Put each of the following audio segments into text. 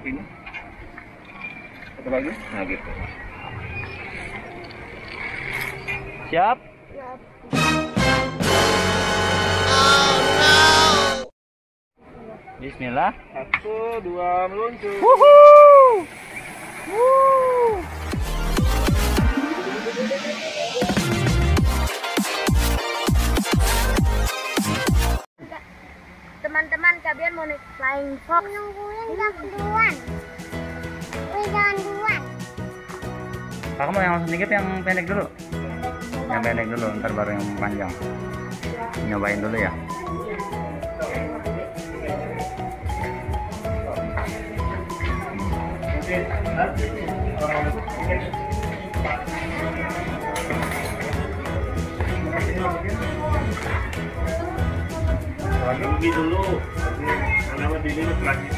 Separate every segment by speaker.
Speaker 1: Ini. Satu lagi. Nah gitu.
Speaker 2: Siap?
Speaker 3: Siap.
Speaker 2: Bismillah.
Speaker 1: 1, 2, meluncur.
Speaker 2: Wuhuu.
Speaker 3: Teman-teman, kalian mau naik Flying Fox? Nungguin jangan duluan. Jangan duluan.
Speaker 2: Kakak mau yang langsung dikit yang pendek dulu? Yang pendek dulu, ntar baru yang panjang. Nyobain dulu ya.
Speaker 1: Lagi dulu, karena diri lagi.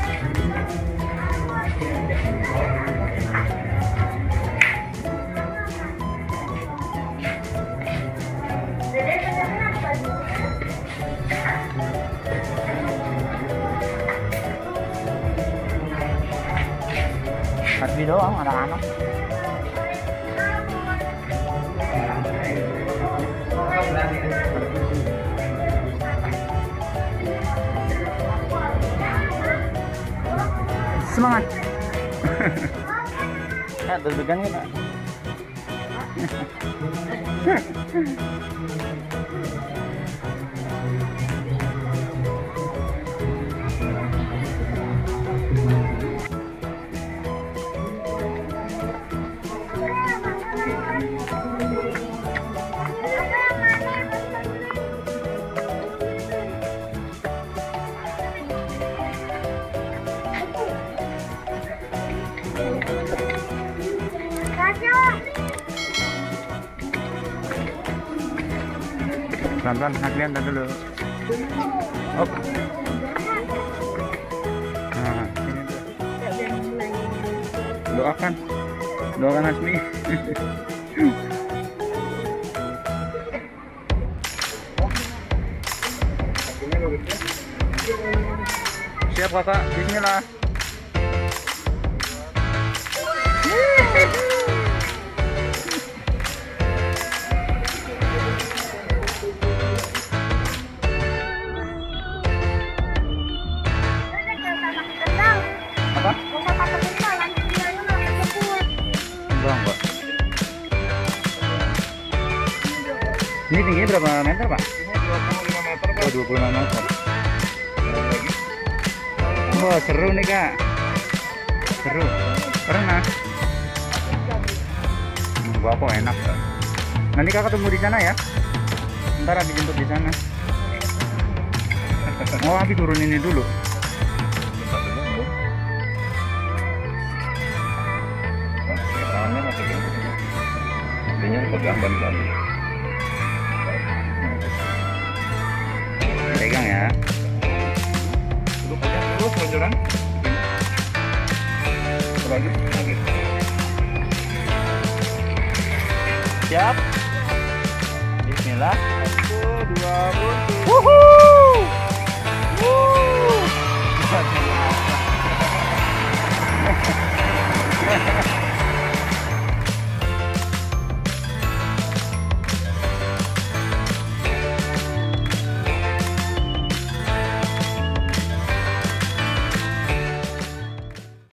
Speaker 2: Kasih doang anak-anak. Semangat. Ya, deg-degan ya, Pak. Pelan-pelan, kalian dulu. Oh. Nah, sini tuh. Doakan Hasmi. Siap kakak, bismillah. Apa? Enggak, Pak. Ini tingginya berapa meter, Pak?
Speaker 1: Ini 25 meter, Pak.
Speaker 2: Oh, 25 meter. Wah, seru nih, Kak. Seru. Pernah? Wah, kok enak. Nanti Kakak tunggu di sana ya. Ntar habis jemput di sana. Oh, habis turun ini dulu.
Speaker 1: Tangannya masih gini. Mobilnya pegang ban.
Speaker 2: Pegang ya.
Speaker 1: Duduk aja terus lonjoran. Lagi.
Speaker 2: Siap. Bismillah.
Speaker 1: 1, 2, meluncur.
Speaker 2: Wuhuu.